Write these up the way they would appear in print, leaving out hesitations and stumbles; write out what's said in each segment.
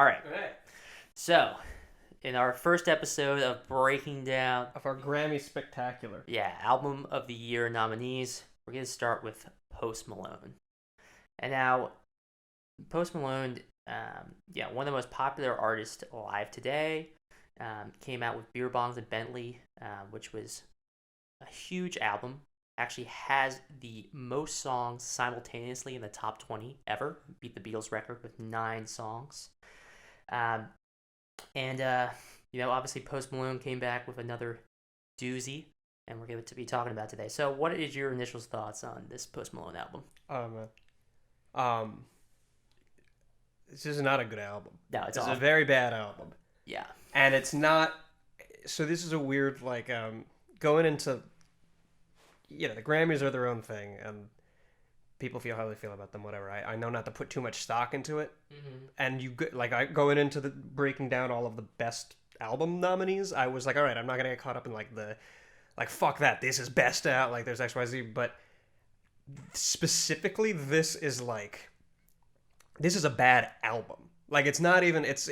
All right. All right. So, in our first episode of breaking down, Of our Grammy Spectacular. album of the year nominees, we're gonna start with Post Malone. And now, Post Malone, one of the most popular artists alive today, came out with Beer Bongs and Bentley, which was a huge album. Actually has the most songs simultaneously in the top 20 ever. Beat the Beatles record with 9 songs. Um, and obviously Post Malone came back with another doozy, and we're going to be talking about today. So, what is your initial thoughts on this Post Malone album? Oh man. Um, this is not a good album. No, it's It's awful. a very bad album, Yeah, and it's not. So this is a weird going into. The Grammys are their own thing, and people feel how they feel about them. Whatever. I know not to put too much stock into it, and I going into the breaking down all of the best album nominees. I was like, all right, I'm not gonna get caught up in fuck that. This is best out. Like there's XYZ, but specifically this is a bad album. Like it's not even it's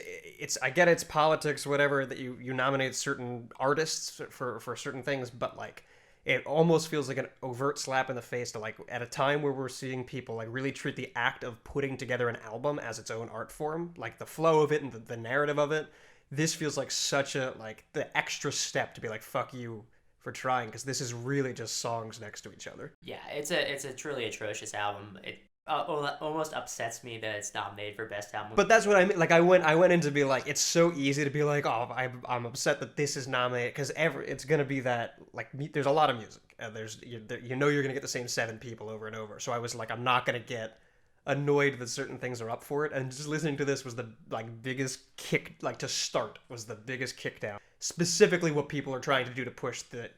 I get it's politics, whatever, that you nominate certain artists for certain things, but like it almost feels like an overt slap in the face to like at a time where we're seeing people like really treat the act of putting together an album as its own art form, like the flow of it and the narrative of it. This feels like such a like the extra step to be like fuck you for trying, because this is really just songs next to each other. yeah, it's a truly atrocious album. It almost upsets me that it's nominated for best album. But that's what I mean. Like I went in to be like, it's so easy to be like, oh, I'm upset that this is nominated, because it's gonna be that like there's a lot of music, and you're gonna get the same 7 people over and over. So I was like, I'm not gonna get annoyed that certain things are up for it, and just listening to this was the like biggest kick, like to start was the biggest kick down. Specifically, what people are trying to do to push the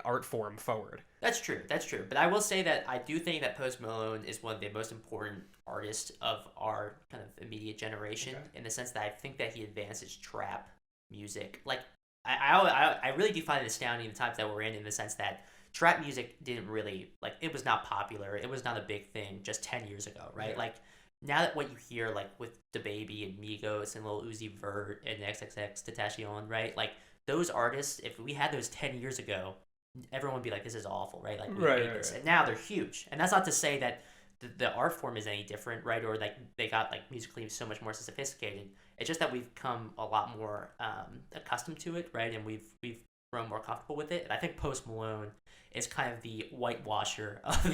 art form forward. That's true. That's true. But I will say that I do think that Post Malone is one of the most important artists of our kind of immediate generation, in the sense that I think that he advances trap music. Like, I really do find it astounding the times that we're in the sense that trap music didn't really, like, it was not popular. It was not a big thing just 10 years ago, right? Yeah. Like, now that what you hear, like, with DaBaby and Migos and Lil Uzi Vert and XXX Tentacion, right? Like, those artists, if we had those 10 years ago, everyone would be like, this is awful, right? Like, we hate this. And now they're huge. And that's not to say that the art form is any different, right? Or like they got like musically so much more sophisticated. It's just that we've come a lot more accustomed to it, right? And we've grown more comfortable with it. And I think Post Malone is kind of the whitewasher of,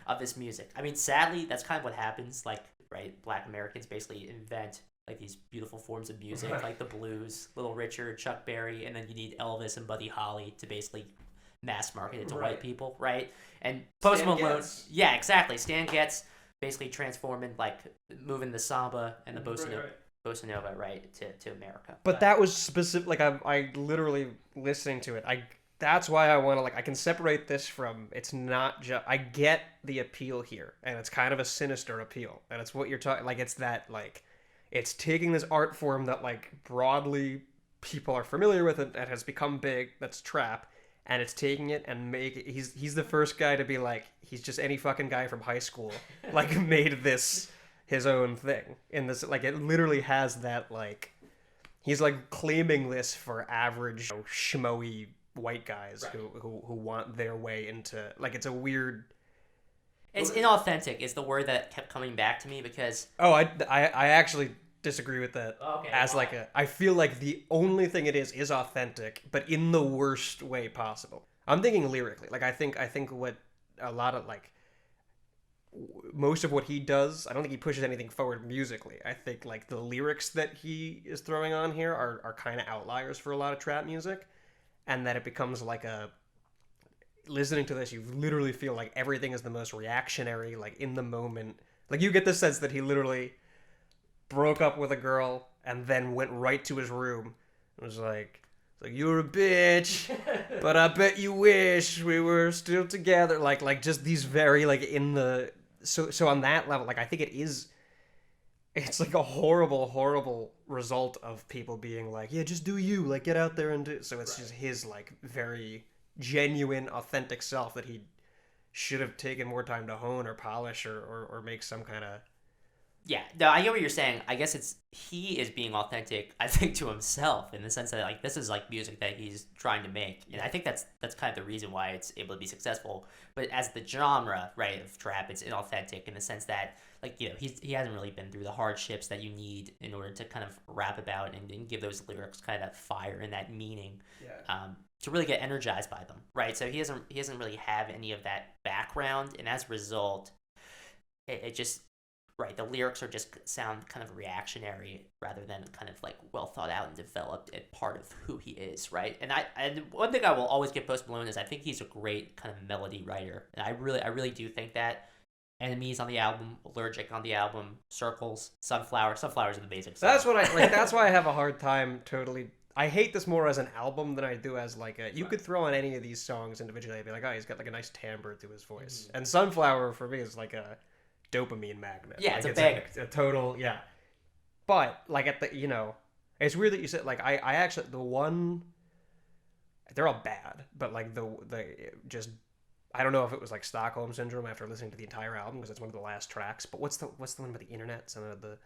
of this music. I mean, sadly, that's kind of what happens. Like, right, Black Americans basically invent like these beautiful forms of music, like the blues, Little Richard, Chuck Berry, and then you need Elvis and Buddy Holly to basically mass market it to white people, right? And Post Malone, yeah, exactly. Stan Getz basically transforming, like moving the samba and the bossa nova, right, to America. But that was specific. Like I literally listening to it. That's why I want to I can separate this from. It's not just. I get the appeal here, and it's kind of a sinister appeal, and it's what you're talking. Like it's that it's taking this art form that like broadly people are familiar with it and has become big. That's trap. And it's taking it and he's the first guy to be like, he's just any fucking guy from high school like made this his own thing in this, like it literally has that like he's like claiming this for average schmoey white guys, right, who want their way into like it's a weird. It's inauthentic is the word that kept coming back to me, because I actually disagree with that. Okay, as why? like I feel like the only thing it is authentic, but in the worst way possible. I'm thinking lyrically. Like I think what a lot of like most of what he does, I don't think he pushes anything forward musically. I think like the lyrics that he is throwing on here are kind of outliers for a lot of trap music, and that it becomes like a listening to this, you literally feel like everything is the most reactionary, like in the moment. Like you get the sense that he literally broke up with a girl and then went right to his room and was like you're a bitch, but I bet you wish we were still together. Like just these very like in the so on that level, like I think it's like a horrible result of people being like, yeah, just do you, like get out there and do. So it's just his like very genuine, authentic self that he should have taken more time to hone or polish or make some kind of Yeah, no, I get what you're saying. I guess it's he is being authentic, I think, to himself in the sense that like this is like music that he's trying to make, and I think that's kind of the reason why it's able to be successful. But as the genre, right, of trap, it's inauthentic in the sense that like he hasn't really been through the hardships that you need in order to kind of rap about and give those lyrics kind of that fire and that meaning, Yeah. to really get energized by them, right? So he doesn't really have any of that background, and as a result, it just right, the lyrics are just sound kind of reactionary rather than kind of like well thought out and developed and part of who he is, right? And one thing I will always give Post Malone is I think he's a great kind of melody writer, and I really do think that. Enemies on the album, Allergic on the album, Circles, Sunflower. Sunflower's an amazing song. That's what I like. That's why I have a hard time totally. I hate this more as an album than I do as like a. You could throw on any of these songs individually and be like, oh, he's got like a nice timbre to his voice. And Sunflower for me is like a dopamine magnet. Yeah, like, it's a banger. a total yeah. But like at the it's weird that you said like I actually the one they're all bad, but like the just I don't know if it was like Stockholm syndrome after listening to the entire album because it's one of the last tracks. But what's the one about the internet? Some of the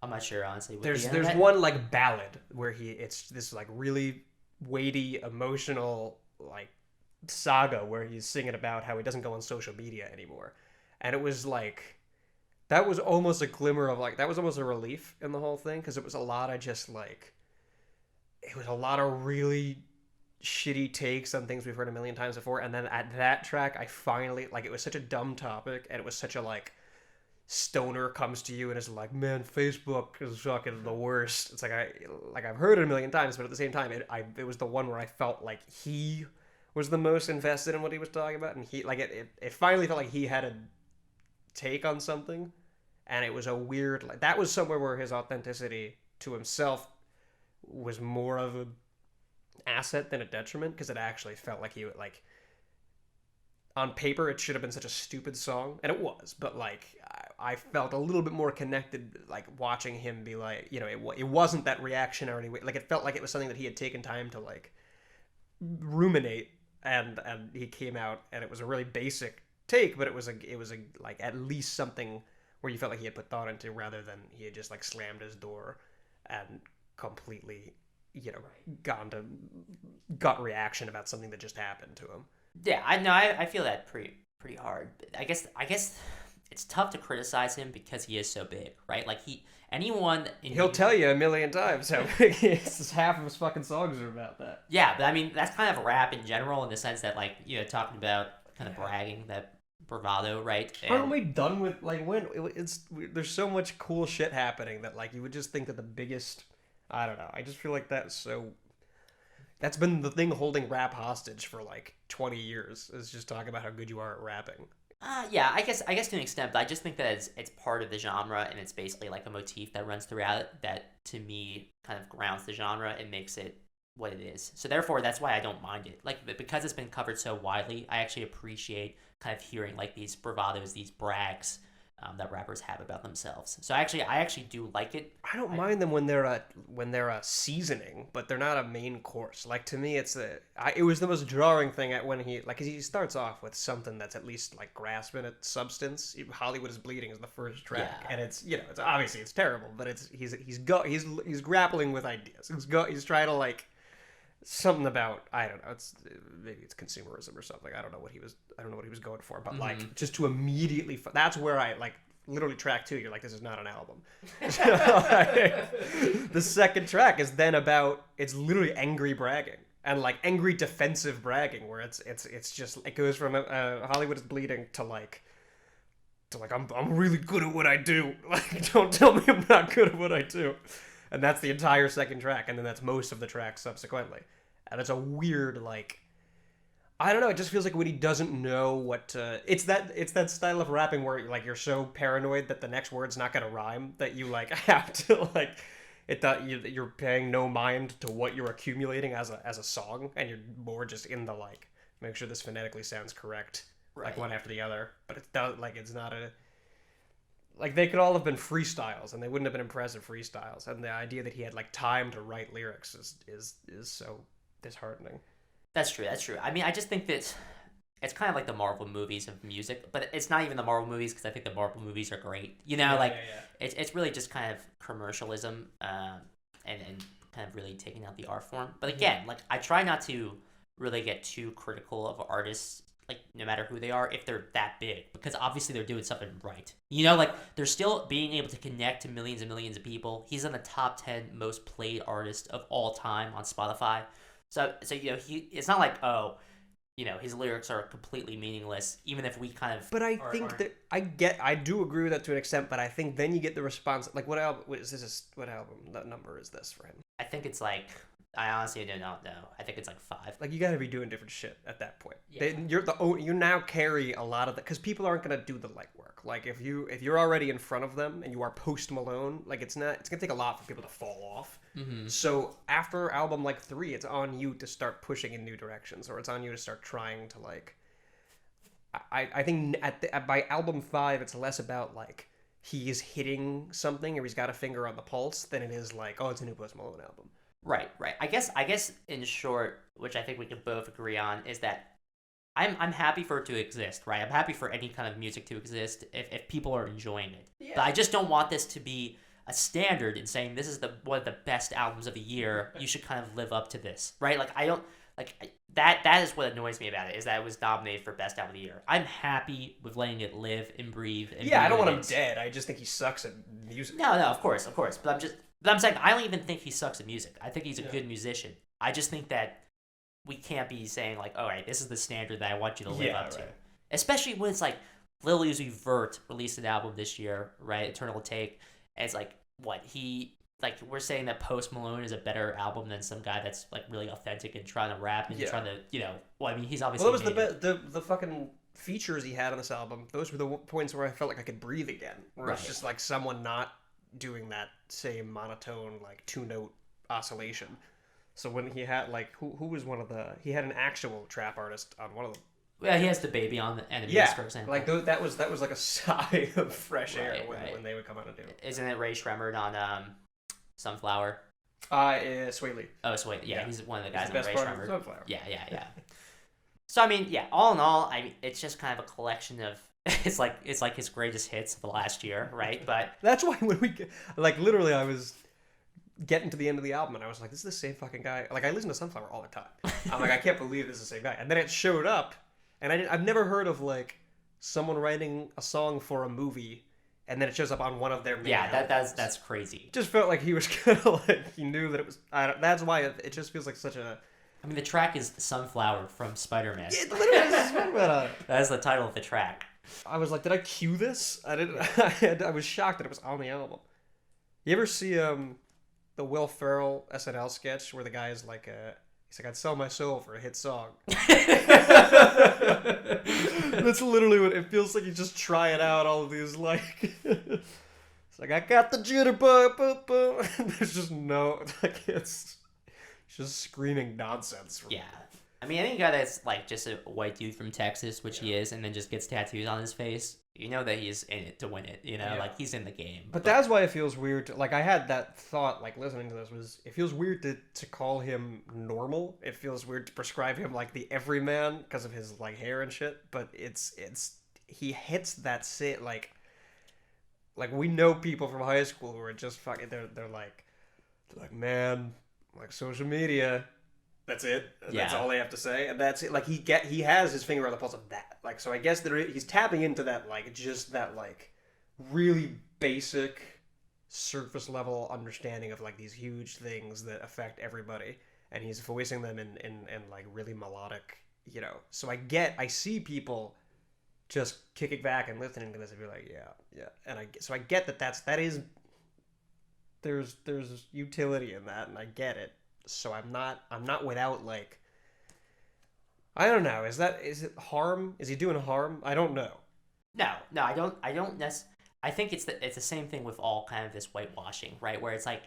I'm not sure honestly. With there's the there's internet, one like ballad where it's this like really weighty emotional like saga where he's singing about how he doesn't go on social media anymore, and it was like that was almost a glimmer of like that was almost a relief in the whole thing because it was a lot of just like it was a lot of really shitty takes on things we've heard a million times before, and then at that track I finally like it was such a dumb topic and it was such a like stoner comes to you and is like, man, Facebook is fucking the worst. It's like I've heard it a million times, but at the same time, it was the one where I felt like he was the most invested in what he was talking about, and he like it finally felt like he had a take on something, and it was a weird like that was somewhere where his authenticity to himself was more of an asset than a detriment because it actually felt like he would like on paper it should have been such a stupid song and it was but like I felt a little bit more connected like watching him be like it wasn't that reactionary way like it felt like it was something that he had taken time to like ruminate and he came out and it was a really basic take but it was a like at least something where you felt like he had put thought into rather than he had just like slammed his door and completely gone to gut reaction about something that just happened to him. yeah, I know. I feel that pretty hard. I guess it's tough to criticize him because he is so big, right? Like anyone in He'll tell you a million times how big he is. Half of his fucking songs are about that. yeah, but I mean that's kind of rap in general in the sense that like talking about kind of bragging that bravado, right? Aren't And we done with like when it's there's so much cool shit happening that like you would just think that the biggest I don't know. I just feel like that's been the thing holding rap hostage for like 20 years is just talking about how good you are at rapping. yeah, I guess to an extent, but I just think that it's part of the genre and it's basically like a motif that runs throughout it that to me kind of grounds the genre and makes it what it is. So therefore, that's why I don't mind it. Like because it's been covered so widely, I actually appreciate kind of hearing like these bravados, these brags that rappers have about themselves. So I actually do like it. I don't mind them when they're a seasoning, but they're not a main course. Like to me, it was the most jarring thing at when he like 'cause he starts off with something that's at least like grasping at substance. Hollywood is Bleeding is the first track, Yeah. and it's it's obviously it's terrible, but he's grappling with ideas. He's trying to like something about I don't know. It's maybe it's consumerism or something. I don't know what he was going for, but like just to immediately that's where I like literally track 2 you're like this is not an album. The second track is then about it's literally angry bragging and like angry defensive bragging where it's just it goes from Hollywood is Bleeding to like I'm really good at what I do. Like don't tell me I'm not good at what I do. And that's the entire second track, and then that's most of the tracks subsequently. And it's a weird, like, I don't know. It just feels like when he doesn't know what to. It's that style of rapping where like you're so paranoid that the next word's not gonna rhyme that you like have to like it that you're paying no mind to what you're accumulating as a song, and you're more just in the like make sure this phonetically sounds correct, like one after the other. But it's not like it's not a like they could all have been freestyles and they wouldn't have been impressive freestyles and the idea that he had like time to write lyrics is so disheartening. That's true. That's true. I mean, I just think that it's kind of like the Marvel movies of music, but it's not even the Marvel movies because I think the Marvel movies are great. Yeah, Like yeah, yeah. it's really just kind of commercialism, and kind of really taking out the art form. But Mhm. again, like I try not to really get too critical of artists, like no matter who they are, if they're that big, because obviously they're doing something right. Like they're still being able to connect to millions and millions of people. He's in the top 10 most played artist of all time on Spotify. So it's not like, oh, his lyrics are completely meaningless, even if we kind of But I are, think aren't. that I do agree with that to an extent. But I think then you get the response. Like, what album? What is this? What album? That number is this for him? I think it's like, I honestly do not know. I think it's like five. Like, you got to be doing different shit at that point. Yeah. You now carry a lot of that because people aren't gonna do the legwork. Like, if you're already in front of them and you are Post Malone, like it's gonna take a lot for people to fall off. Mm-hmm. So after album like 3, it's on you to start pushing in new directions, or it's on you to start trying to like. I think by album 5, it's less about like he is hitting something or he's got a finger on the pulse than it is like, oh, it's a new Post Malone album. Right, right. I guess in short, which I think we can both agree on, is that I'm happy for it to exist, right? I'm happy for any kind of music to exist if people are enjoying it. Yeah. But I just don't want this to be a standard in saying this is the one of the best albums of the year. You should kind of live up to this, right? Like I don't that is what annoys me about it, is that it was nominated for best album of the year. I'm happy with letting it live and breathe. And Yeah, be I don't what want it him is. dead. I just think he sucks at music. No, no, of course. But I'm saying I don't even think he sucks at music. I think he's a Yeah. good musician. I just think that we can't be saying like, all right, this is the standard that I want you to live Yeah, up to. right. Especially when it's like Lil Uzi Vert released an album this year, right? Eternal Take, and it's like what he like we're saying that Post Malone is a better album than some guy that's like really authentic and trying to rap and Yeah. trying to well, I mean, he's Well, obviously that was made it. the fucking features he had on this album. Those were the points where I felt like I could breathe again. Where it's Right. just like someone not doing that same monotone like 2-note oscillation. So when he had like who was one of the he had an actual trap artist on one of them. Well, he has the baby on the enemies, Yeah, for example. like that was like a sigh of fresh air Right, when, right. when they would come out and do it. Isn't it Ray Shremmerd on Sunflower? Sway Lee. Oh, so wait, yeah, Yeah. he's one of the He's guys the on best Ray part of Shremmerd. Sunflower. Yeah, yeah, yeah. So I mean, yeah, all in all, I mean, it's just kind of a collection of it's like his greatest hits of the last year, right? But That's why when we like literally I was getting to the end of the album and I was like, this is the same fucking guy. Like I listen to Sunflower all the time. I'm like, I can't believe this is the same guy. And then it showed up, and I've never heard of like someone writing a song for a movie, and then it shows up on one of their main yeah, albums. that's crazy. It just felt like he was kind of like he knew that it was. That's why it just feels like such a. I mean, the track is Sunflower from Spider-Man. It literally has Spider-Man on it. That's the title of the track. I was like, did I cue this? I didn't. I was shocked that it was on the album. You ever see the Will Ferrell SNL sketch where the guy is like he's like, I'd sell my soul for a hit song. That's literally what it feels like. He's just trying out all of these like. It's like I got the jitterbug. There's just no like it's just screaming nonsense. Yeah. I mean, any guy that's like just a white dude from Texas, which he is, and then just gets tattoos on his face, you know that he's in it to win it. Yeah. Like he's in the game. But that's why it feels weird. Like I had that thought, like listening to this, was it feels weird to call him normal. It feels weird to prescribe him like the everyman because of his like hair and shit. But it's he hits that sit like we know people from high school who are just fucking they're like man, like social media. That's it. That's Yeah. all they have to say, and that's it. Like he has his finger on the pulse of that. Like so, I guess he's tapping into that like just that like really basic surface level understanding of like these huge things that affect everybody, and he's voicing them in like really melodic, So I see people just kicking back and listening to this and be like, yeah, and I get that is there's utility in that, and I get it. So I'm not without like I don't know. Is it harm? Is he doing harm? I don't know. No, I don't I think it's the same thing with all kind of this whitewashing, right? Where it's like,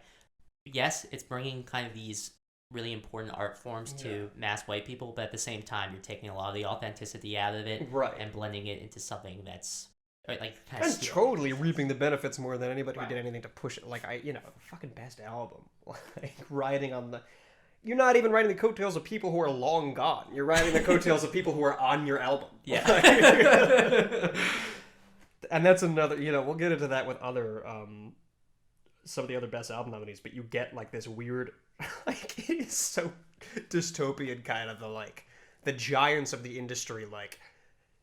yes, it's bringing kind of these really important art forms to mass white people, but at the same time, you're taking a lot of the authenticity out of it, Right. and blending it into something that's like kind I'm of totally reaping the benefits more than anybody Right. who did anything to push it. Like fucking best album, like riding on the. you're not even riding the coattails of people who are long gone. You're riding the coattails of people who are on your album. Yeah. And that's another, we'll get into that with other, some of the other best album nominees, but you get like this weird, like, it is so dystopian kind of the giants of the industry, like,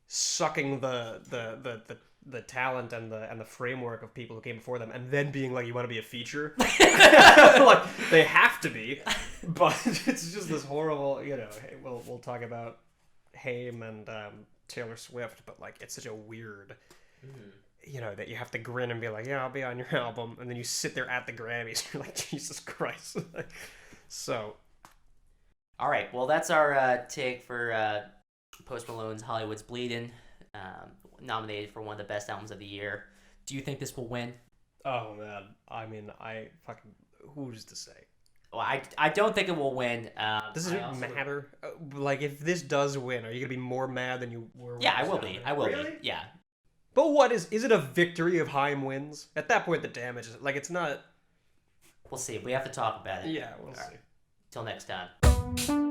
sucking the talent and the framework of people who came before them, and then being like, you want to be a feature? Like, they have to be, but it's just this horrible, we'll talk about Haim and Taylor Swift, but like, it's such a weird, that you have to grin and be like, yeah, I'll be on your album, and then you sit there at the Grammys, you're like, Jesus Christ. So, all right, well, that's our take for Post Malone's Hollywood's Bleeding, nominated for one of the best albums of the year. Do you think this will win? oh man, I mean, who's to say? Well, I don't think it will win. Does it matter? Like, if this does win, are you gonna be more mad than you were? Yeah, I will be. I will Really? be. Yeah. But what is it a victory if Haim wins? At that point, the damage is like, it's not. We'll see. We have to talk about it. Yeah, we'll see. Till next time.